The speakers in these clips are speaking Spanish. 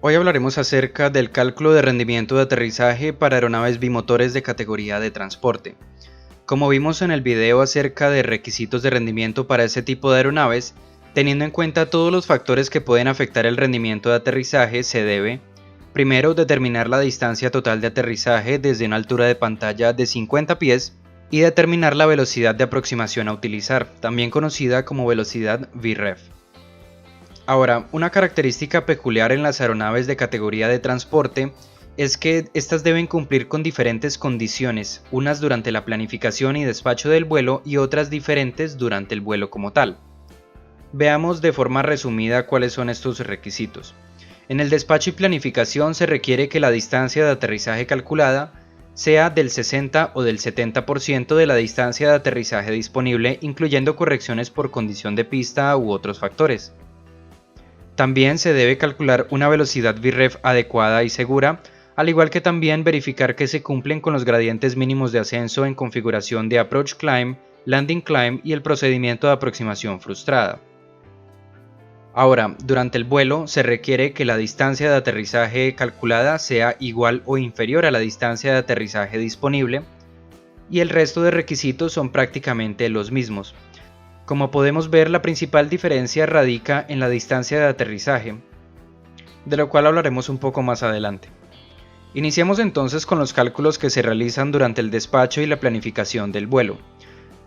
Hoy hablaremos acerca del cálculo de rendimiento de aterrizaje para aeronaves bimotores de categoría de transporte. Como vimos en el video acerca de requisitos de rendimiento para este tipo de aeronaves, teniendo en cuenta todos los factores que pueden afectar el rendimiento de aterrizaje, se debe, primero, determinar la distancia total de aterrizaje desde una altura de pantalla de 50 pies y determinar la velocidad de aproximación a utilizar, también conocida como velocidad VREF. Ahora, una característica peculiar en las aeronaves de categoría de transporte es que estas deben cumplir con diferentes condiciones, unas durante la planificación y despacho del vuelo y otras diferentes durante el vuelo como tal. Veamos de forma resumida cuáles son estos requisitos. En el despacho y planificación se requiere que la distancia de aterrizaje calculada sea del 60 o del 70% de la distancia de aterrizaje disponible, incluyendo correcciones por condición de pista u otros factores. También se debe calcular una velocidad VREF adecuada y segura, al igual que también verificar que se cumplen con los gradientes mínimos de ascenso en configuración de Approach Climb, Landing Climb y el procedimiento de aproximación frustrada. Ahora, durante el vuelo se requiere que la distancia de aterrizaje calculada sea igual o inferior a la distancia de aterrizaje disponible, y el resto de requisitos son prácticamente los mismos. Como podemos ver, la principal diferencia radica en la distancia de aterrizaje, de lo cual hablaremos un poco más adelante. Iniciamos entonces con los cálculos que se realizan durante el despacho y la planificación del vuelo.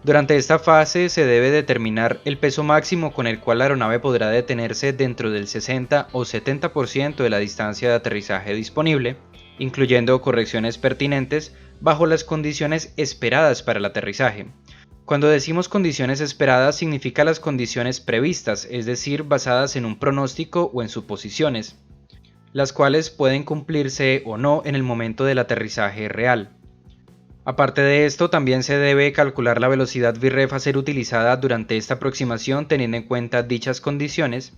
Durante esta fase se debe determinar el peso máximo con el cual la aeronave podrá detenerse dentro del 60 o 70% de la distancia de aterrizaje disponible, incluyendo correcciones pertinentes bajo las condiciones esperadas para el aterrizaje. Cuando decimos condiciones esperadas significa las condiciones previstas, es decir, basadas en un pronóstico o en suposiciones, las cuales pueden cumplirse o no en el momento del aterrizaje real. Aparte de esto, también se debe calcular la velocidad VREF a ser utilizada durante esta aproximación teniendo en cuenta dichas condiciones,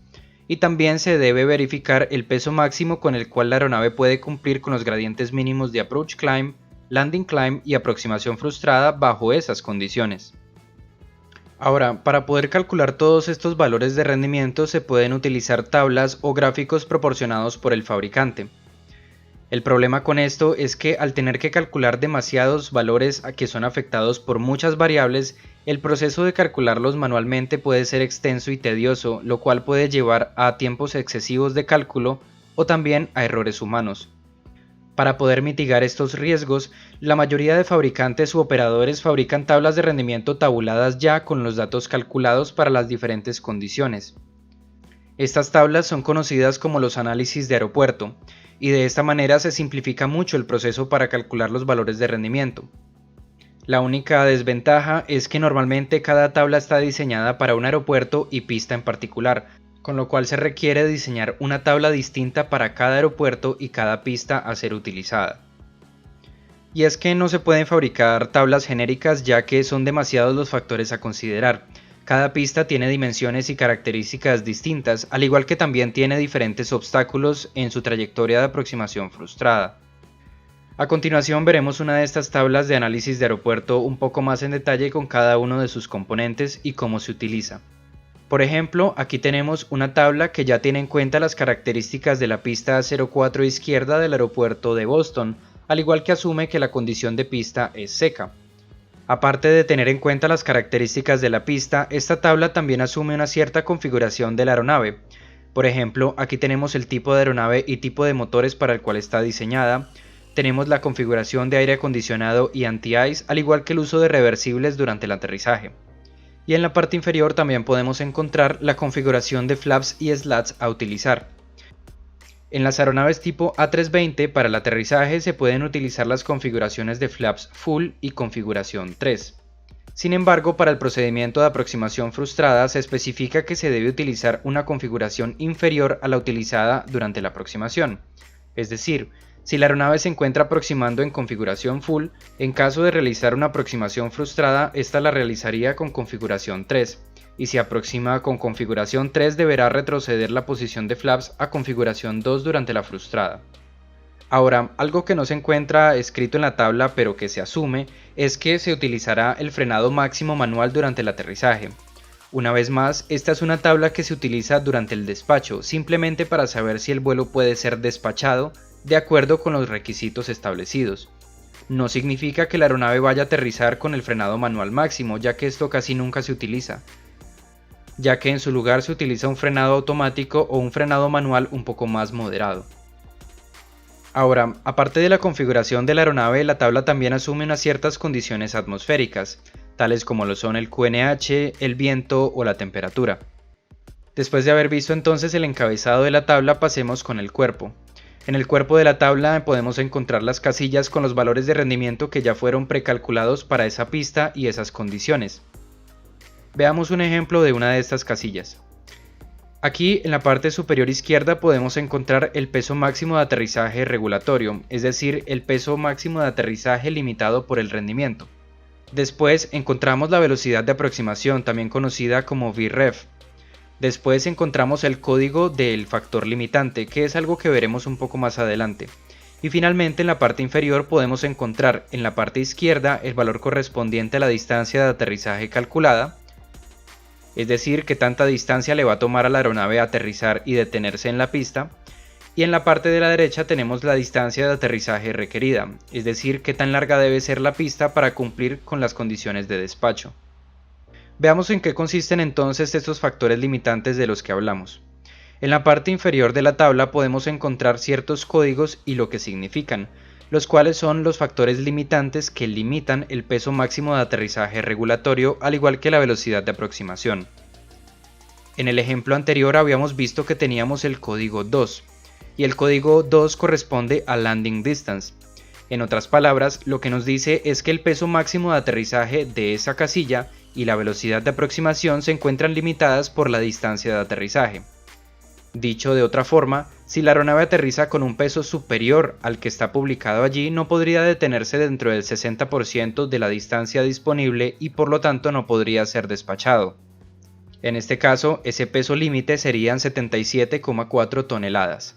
y también se debe verificar el peso máximo con el cual la aeronave puede cumplir con los gradientes mínimos de Approach Climb, Landing Climb y aproximación frustrada bajo esas condiciones. Ahora, para poder calcular todos estos valores de rendimiento se pueden utilizar tablas o gráficos proporcionados por el fabricante. El problema con esto es que al tener que calcular demasiados valores que son afectados por muchas variables, el proceso de calcularlos manualmente puede ser extenso y tedioso, lo cual puede llevar a tiempos excesivos de cálculo o también a errores humanos. Para poder mitigar estos riesgos, la mayoría de fabricantes u operadores fabrican tablas de rendimiento tabuladas ya con los datos calculados para las diferentes condiciones. Estas tablas son conocidas como los análisis de aeropuerto, y de esta manera se simplifica mucho el proceso para calcular los valores de rendimiento. La única desventaja es que normalmente cada tabla está diseñada para un aeropuerto y pista en particular, con lo cual se requiere diseñar una tabla distinta para cada aeropuerto y cada pista a ser utilizada. Y es que no se pueden fabricar tablas genéricas ya que son demasiados los factores a considerar. Cada pista tiene dimensiones y características distintas, al igual que también tiene diferentes obstáculos en su trayectoria de aproximación frustrada. A continuación veremos una de estas tablas de análisis de aeropuerto un poco más en detalle con cada uno de sus componentes y cómo se utiliza. Por ejemplo, aquí tenemos una tabla que ya tiene en cuenta las características de la pista 04 izquierda del aeropuerto de Boston, al igual que asume que la condición de pista es seca. Aparte de tener en cuenta las características de la pista, esta tabla también asume una cierta configuración de la aeronave. Por ejemplo, aquí tenemos el tipo de aeronave y tipo de motores para el cual está diseñada, tenemos la configuración de aire acondicionado y anti-ice, al igual que el uso de reversibles durante el aterrizaje. Y en la parte inferior también podemos encontrar la configuración de flaps y slats a utilizar. En las aeronaves tipo A320 para el aterrizaje se pueden utilizar las configuraciones de flaps full y configuración 3. Sin embargo, para el procedimiento de aproximación frustrada se especifica que se debe utilizar una configuración inferior a la utilizada durante la aproximación. Es decir, si la aeronave se encuentra aproximando en configuración full, en caso de realizar una aproximación frustrada, esta la realizaría con configuración 3, y si aproxima con configuración 3 deberá retroceder la posición de flaps a configuración 2 durante la frustrada. Ahora, algo que no se encuentra escrito en la tabla pero que se asume es que se utilizará el frenado máximo manual durante el aterrizaje. Una vez más, esta es una tabla que se utiliza durante el despacho, simplemente para saber si el vuelo puede ser despachado de acuerdo con los requisitos establecidos. No significa que la aeronave vaya a aterrizar con el frenado manual máximo, ya que esto casi nunca se utiliza, ya que en su lugar se utiliza un frenado automático o un frenado manual un poco más moderado. Ahora, aparte de la configuración de la aeronave, la tabla también asume unas ciertas condiciones atmosféricas, tales como lo son el QNH, el viento o la temperatura. Después de haber visto entonces el encabezado de la tabla, pasemos con el cuerpo. En el cuerpo de la tabla podemos encontrar las casillas con los valores de rendimiento que ya fueron precalculados para esa pista y esas condiciones. Veamos un ejemplo de una de estas casillas. Aquí en la parte superior izquierda podemos encontrar el peso máximo de aterrizaje regulatorio, es decir, el peso máximo de aterrizaje limitado por el rendimiento. Después encontramos la velocidad de aproximación, también conocida como VREF. Después encontramos el código del factor limitante, que es algo que veremos un poco más adelante. Y finalmente en la parte inferior podemos encontrar en la parte izquierda el valor correspondiente a la distancia de aterrizaje calculada, es decir, qué tanta distancia le va a tomar a la aeronave aterrizar y detenerse en la pista, y en la parte de la derecha tenemos la distancia de aterrizaje requerida, es decir, qué tan larga debe ser la pista para cumplir con las condiciones de despacho. Veamos en qué consisten entonces estos factores limitantes de los que hablamos. En la parte inferior de la tabla podemos encontrar ciertos códigos y lo que significan, los cuales son los factores limitantes que limitan el peso máximo de aterrizaje regulatorio, al igual que la velocidad de aproximación. En el ejemplo anterior habíamos visto que teníamos el código 2, y el código 2 corresponde a landing distance. En otras palabras, lo que nos dice es que el peso máximo de aterrizaje de esa casilla y la velocidad de aproximación se encuentran limitadas por la distancia de aterrizaje. Dicho de otra forma, si la aeronave aterriza con un peso superior al que está publicado allí, no podría detenerse dentro del 60% de la distancia disponible y por lo tanto no podría ser despachado. En este caso, ese peso límite serían 77,4 toneladas.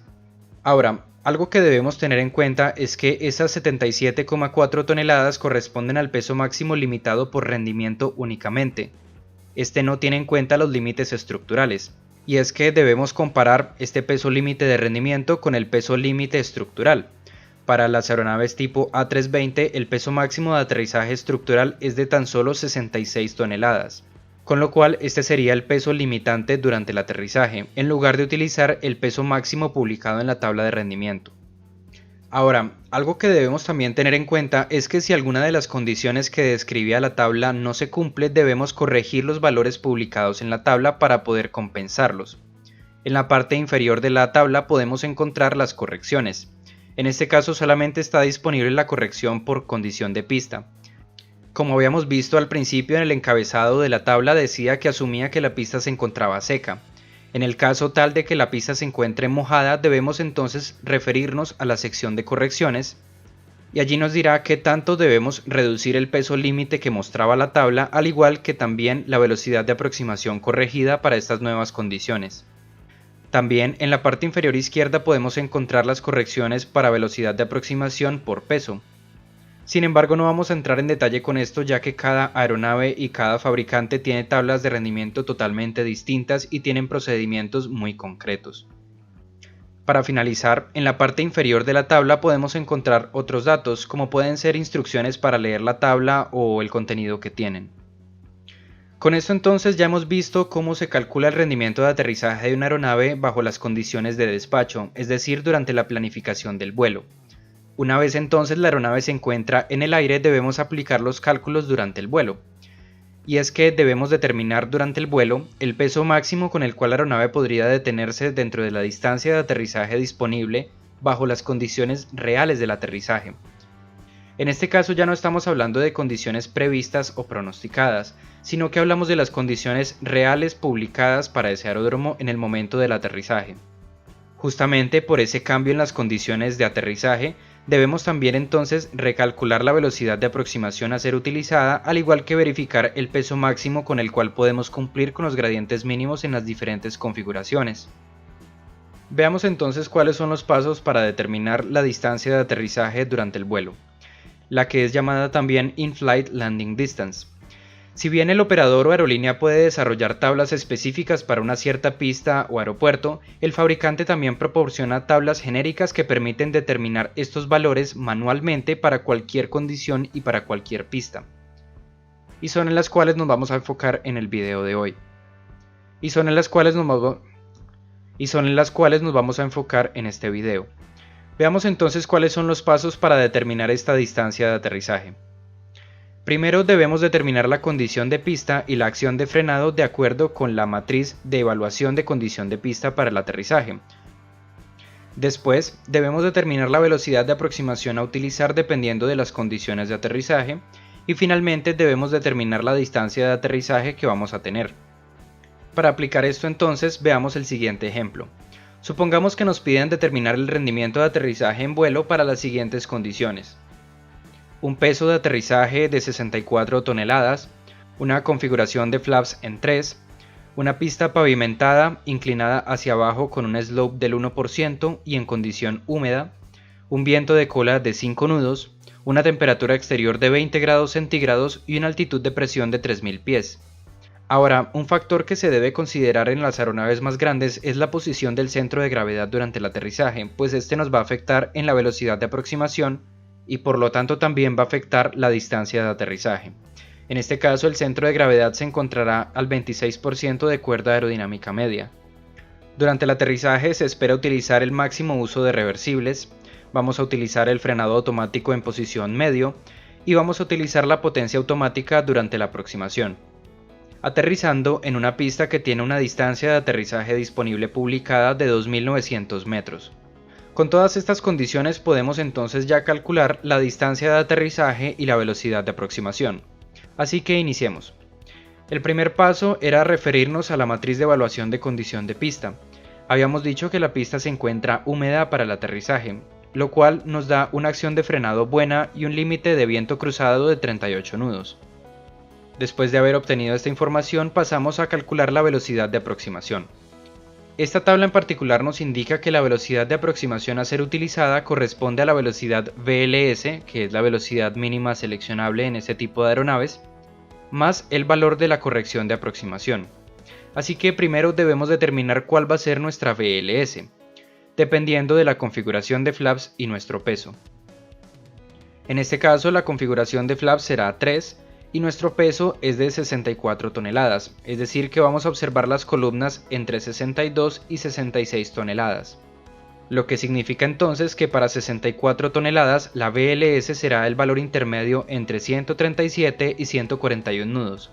Ahora, algo que debemos tener en cuenta es que esas 77,4 toneladas corresponden al peso máximo limitado por rendimiento únicamente. Este no tiene en cuenta los límites estructurales. Y es que debemos comparar este peso límite de rendimiento con el peso límite estructural. Para las aeronaves tipo A320 el peso máximo de aterrizaje estructural es de tan solo 66 toneladas, con lo cual este sería el peso limitante durante el aterrizaje, en lugar de utilizar el peso máximo publicado en la tabla de rendimiento. Ahora, algo que debemos también tener en cuenta es que si alguna de las condiciones que describía la tabla no se cumple, debemos corregir los valores publicados en la tabla para poder compensarlos. En la parte inferior de la tabla podemos encontrar las correcciones. En este caso solamente está disponible la corrección por condición de pista. Como habíamos visto al principio, en el encabezado de la tabla decía que asumía que la pista se encontraba seca. En el caso tal de que la pista se encuentre mojada, debemos entonces referirnos a la sección de correcciones y allí nos dirá qué tanto debemos reducir el peso límite que mostraba la tabla, al igual que también la velocidad de aproximación corregida para estas nuevas condiciones. También en la parte inferior izquierda podemos encontrar las correcciones para velocidad de aproximación por peso. Sin embargo, no vamos a entrar en detalle con esto, ya que cada aeronave y cada fabricante tiene tablas de rendimiento totalmente distintas y tienen procedimientos muy concretos. Para finalizar, en la parte inferior de la tabla podemos encontrar otros datos, como pueden ser instrucciones para leer la tabla o el contenido que tienen. Con esto entonces ya hemos visto cómo se calcula el rendimiento de aterrizaje de una aeronave bajo las condiciones de despacho, es decir, durante la planificación del vuelo. Una vez entonces la aeronave se encuentra en el aire, debemos aplicar los cálculos durante el vuelo. Y es que debemos determinar durante el vuelo el peso máximo con el cual la aeronave podría detenerse dentro de la distancia de aterrizaje disponible bajo las condiciones reales del aterrizaje. En este caso ya no estamos hablando de condiciones previstas o pronosticadas, sino que hablamos de las condiciones reales publicadas para ese aeródromo en el momento del aterrizaje. Justamente por ese cambio en las condiciones de aterrizaje, debemos también entonces recalcular la velocidad de aproximación a ser utilizada, al igual que verificar el peso máximo con el cual podemos cumplir con los gradientes mínimos en las diferentes configuraciones. Veamos entonces cuáles son los pasos para determinar la distancia de aterrizaje durante el vuelo, la que es llamada también In-Flight Landing Distance. Si bien el operador o aerolínea puede desarrollar tablas específicas para una cierta pista o aeropuerto, el fabricante también proporciona tablas genéricas que permiten determinar estos valores manualmente para cualquier condición y para cualquier pista. Y son en las cuales nos vamos a enfocar en el video de hoy. Y son en las cuales nos vamos a enfocar en este video. Veamos entonces cuáles son los pasos para determinar esta distancia de aterrizaje. Primero debemos determinar la condición de pista y la acción de frenado de acuerdo con la matriz de evaluación de condición de pista para el aterrizaje. Después debemos determinar la velocidad de aproximación a utilizar dependiendo de las condiciones de aterrizaje y finalmente debemos determinar la distancia de aterrizaje que vamos a tener. Para aplicar esto entonces veamos el siguiente ejemplo. Supongamos que nos piden determinar el rendimiento de aterrizaje en vuelo para las siguientes condiciones. Un peso de aterrizaje de 64 toneladas, una configuración de flaps en 3, una pista pavimentada inclinada hacia abajo con un slope del 1% y en condición húmeda, un viento de cola de 5 nudos, una temperatura exterior de 20 grados centígrados y una altitud de presión de 3000 pies. Ahora, un factor que se debe considerar en las aeronaves más grandes es la posición del centro de gravedad durante el aterrizaje, pues este nos va a afectar en la velocidad de aproximación y por lo tanto también va a afectar la distancia de aterrizaje. En este caso el centro de gravedad se encontrará al 26% de cuerda aerodinámica media. Durante el aterrizaje se espera utilizar el máximo uso de reversibles, vamos a utilizar el frenado automático en posición medio y vamos a utilizar la potencia automática durante la aproximación. Aterrizando en una pista que tiene una distancia de aterrizaje disponible publicada de 2.900 metros. Con todas estas condiciones podemos entonces ya calcular la distancia de aterrizaje y la velocidad de aproximación. Así que iniciemos. El primer paso era referirnos a la matriz de evaluación de condición de pista. Habíamos dicho que la pista se encuentra húmeda para el aterrizaje, lo cual nos da una acción de frenado buena y un límite de viento cruzado de 38 nudos. Después de haber obtenido esta información pasamos a calcular la velocidad de aproximación. Esta tabla en particular nos indica que la velocidad de aproximación a ser utilizada corresponde a la velocidad VLS, que es la velocidad mínima seleccionable en este tipo de aeronaves, más el valor de la corrección de aproximación. Así que primero debemos determinar cuál va a ser nuestra VLS, dependiendo de la configuración de flaps y nuestro peso. En este caso la configuración de flaps será 3, y nuestro peso es de 64 toneladas, es decir que vamos a observar las columnas entre 62 y 66 toneladas. Lo que significa entonces que para 64 toneladas la VLS será el valor intermedio entre 137 y 141 nudos,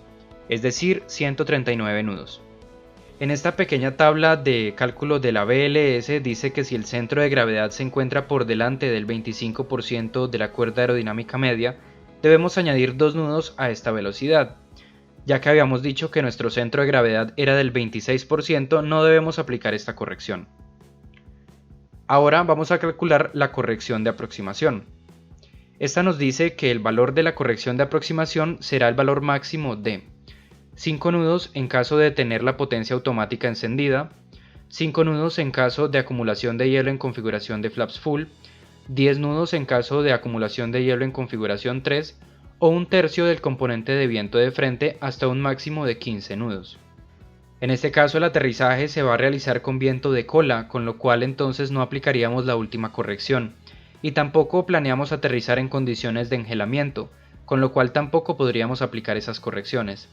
es decir 139 nudos. En esta pequeña tabla de cálculo de la VLS dice que si el centro de gravedad se encuentra por delante del 25% de la cuerda aerodinámica media, debemos añadir 2 nudos a esta velocidad. Ya que habíamos dicho que nuestro centro de gravedad era del 26%, no debemos aplicar esta corrección. Ahora vamos a calcular la corrección de aproximación. Esta nos dice que el valor de la corrección de aproximación será el valor máximo de 5 nudos en caso de tener la potencia automática encendida, 5 nudos en caso de acumulación de hielo en configuración de flaps full, 10 nudos en caso de acumulación de hielo en configuración 3 o 1/3 del componente de viento de frente hasta un máximo de 15 nudos. En este caso el aterrizaje se va a realizar con viento de cola, con lo cual entonces no aplicaríamos la última corrección, y tampoco planeamos aterrizar en condiciones de engelamiento, con lo cual tampoco podríamos aplicar esas correcciones.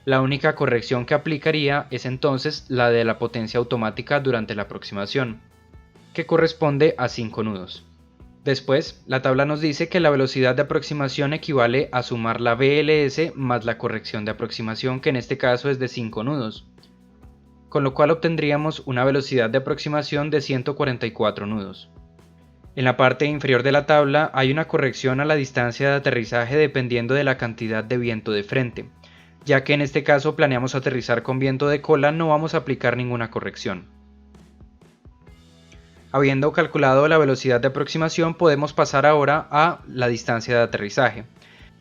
La única corrección que aplicaría es entonces la de la potencia automática durante la aproximación, que corresponde a 5 nudos. Después, la tabla nos dice que la velocidad de aproximación equivale a sumar la VLS más la corrección de aproximación, que en este caso es de 5 nudos, con lo cual obtendríamos una velocidad de aproximación de 144 nudos. En la parte inferior de la tabla hay una corrección a la distancia de aterrizaje dependiendo de la cantidad de viento de frente. Ya que en este caso planeamos aterrizar con viento de cola, no vamos a aplicar ninguna corrección. Habiendo calculado la velocidad de aproximación, podemos pasar ahora a la distancia de aterrizaje.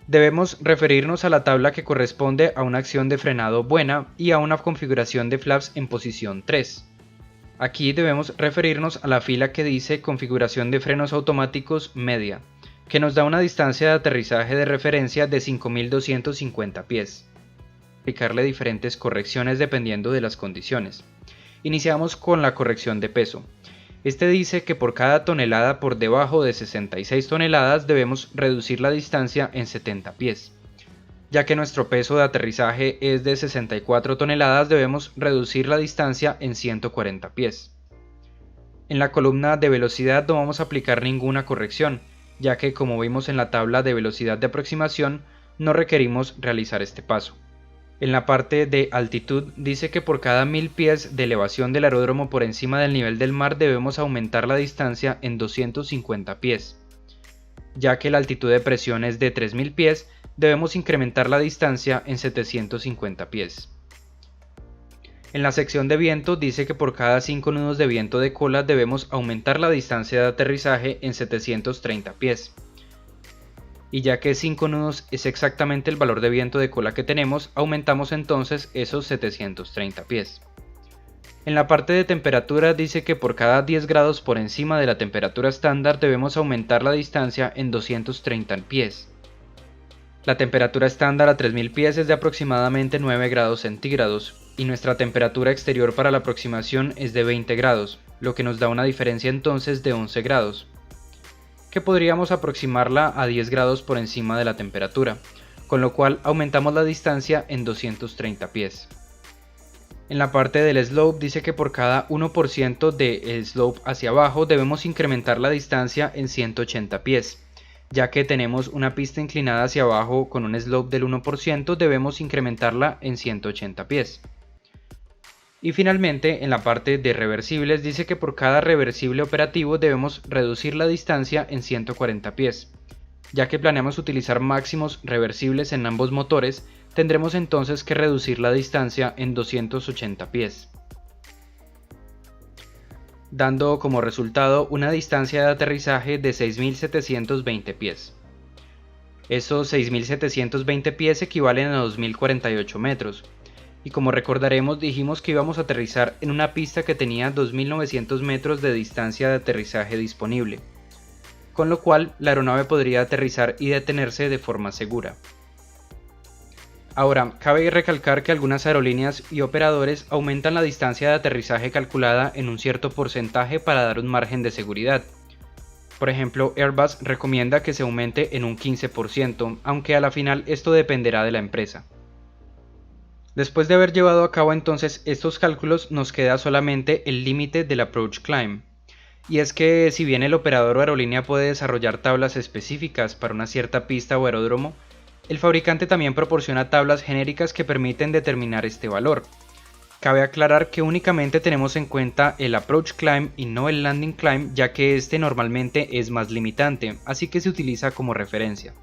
Debemos referirnos a la tabla que corresponde a una acción de frenado buena y a una configuración de flaps en posición 3. Aquí debemos referirnos a la fila que dice configuración de frenos automáticos media, que nos da una distancia de aterrizaje de referencia de 5.250 pies. aplicarle diferentes correcciones dependiendo de las condiciones. Iniciamos con la corrección de peso. Este dice que por cada tonelada por debajo de 66 toneladas debemos reducir la distancia en 70 pies. Ya que nuestro peso de aterrizaje es de 64 toneladas, debemos reducir la distancia en 140 pies. En la columna de velocidad no vamos a aplicar ninguna corrección, ya que como vimos en la tabla de velocidad de aproximación, no requerimos realizar este paso. En la parte de altitud dice que por cada 1000 pies de elevación del aeródromo por encima del nivel del mar debemos aumentar la distancia en 250 pies. Ya que la altitud de presión es de 3000 pies, debemos incrementar la distancia en 750 pies. En la sección de viento dice que por cada 5 nudos de viento de cola debemos aumentar la distancia de aterrizaje en 730 pies. Y ya que 5 nudos es exactamente el valor de viento de cola que tenemos, aumentamos entonces esos 730 pies. En la parte de temperatura dice que por cada 10 grados por encima de la temperatura estándar debemos aumentar la distancia en 230 pies. La temperatura estándar a 3000 pies es de aproximadamente 9 grados centígrados y nuestra temperatura exterior para la aproximación es de 20 grados, lo que nos da una diferencia entonces de 11 grados, que podríamos aproximarla a 10 grados por encima de la temperatura, con lo cual aumentamos la distancia en 230 pies. En la parte del slope dice que por cada 1% de slope hacia abajo debemos incrementar la distancia en 180 pies. Ya que tenemos una pista inclinada hacia abajo con un slope del 1%, debemos incrementarla en 180 pies. Y finalmente, en la parte de reversibles dice que por cada reversible operativo debemos reducir la distancia en 140 pies. Ya que planeamos utilizar máximos reversibles en ambos motores, tendremos entonces que reducir la distancia en 280 pies. Dando como resultado una distancia de aterrizaje de 6.720 pies. Esos 6.720 pies equivalen a 2.048 metros. Y como recordaremos, dijimos que íbamos a aterrizar en una pista que tenía 2.900 metros de distancia de aterrizaje disponible, con lo cual la aeronave podría aterrizar y detenerse de forma segura. Ahora, cabe recalcar que algunas aerolíneas y operadores aumentan la distancia de aterrizaje calculada en un cierto porcentaje para dar un margen de seguridad. Por ejemplo, Airbus recomienda que se aumente en un 15%, aunque a la final esto dependerá de la empresa. Después de haber llevado a cabo entonces estos cálculos, nos queda solamente el límite del approach climb. Y es que si bien el operador o aerolínea puede desarrollar tablas específicas para una cierta pista o aeródromo, el fabricante también proporciona tablas genéricas que permiten determinar este valor. Cabe aclarar que únicamente tenemos en cuenta el approach climb y no el landing climb, ya que este normalmente es más limitante, así que se utiliza como referencia.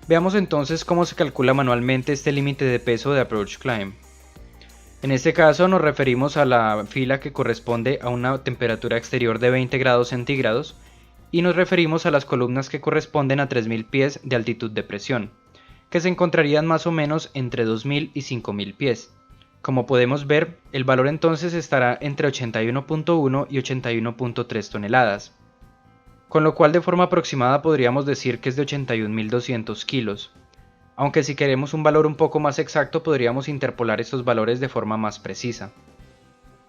Veamos entonces cómo se calcula manualmente este límite de peso de approach climb. En este caso nos referimos a la fila que corresponde a una temperatura exterior de 20 grados centígrados y nos referimos a las columnas que corresponden a 3000 pies de altitud de presión, que se encontrarían más o menos entre 2000 y 5000 pies. Como podemos ver, el valor entonces estará entre 81.1 y 81.3 toneladas. Con lo cual de forma aproximada podríamos decir que es de 81.200 kilos, aunque si queremos un valor un poco más exacto podríamos interpolar estos valores de forma más precisa.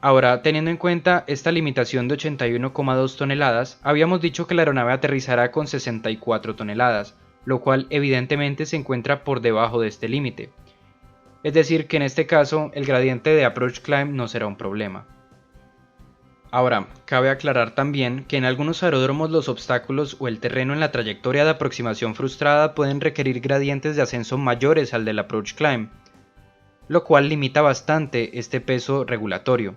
Ahora, teniendo en cuenta esta limitación de 81,2 toneladas, habíamos dicho que la aeronave aterrizará con 64 toneladas, lo cual evidentemente se encuentra por debajo de este límite. Es decir que en este caso el gradiente de approach climb no será un problema. Ahora, cabe aclarar también que en algunos aeródromos los obstáculos o el terreno en la trayectoria de aproximación frustrada pueden requerir gradientes de ascenso mayores al del approach climb, lo cual limita bastante este peso regulatorio.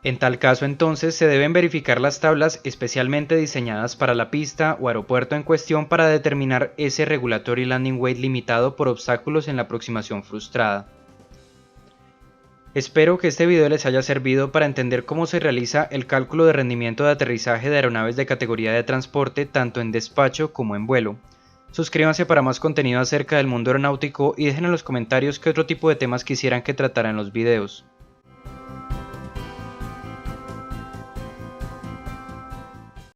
En tal caso entonces se deben verificar las tablas especialmente diseñadas para la pista o aeropuerto en cuestión para determinar ese regulatory landing weight limitado por obstáculos en la aproximación frustrada. Espero que este video les haya servido para entender cómo se realiza el cálculo de rendimiento de aterrizaje de aeronaves de categoría de transporte tanto en despacho como en vuelo. Suscríbanse para más contenido acerca del mundo aeronáutico y dejen en los comentarios qué otro tipo de temas quisieran que tratara en los videos.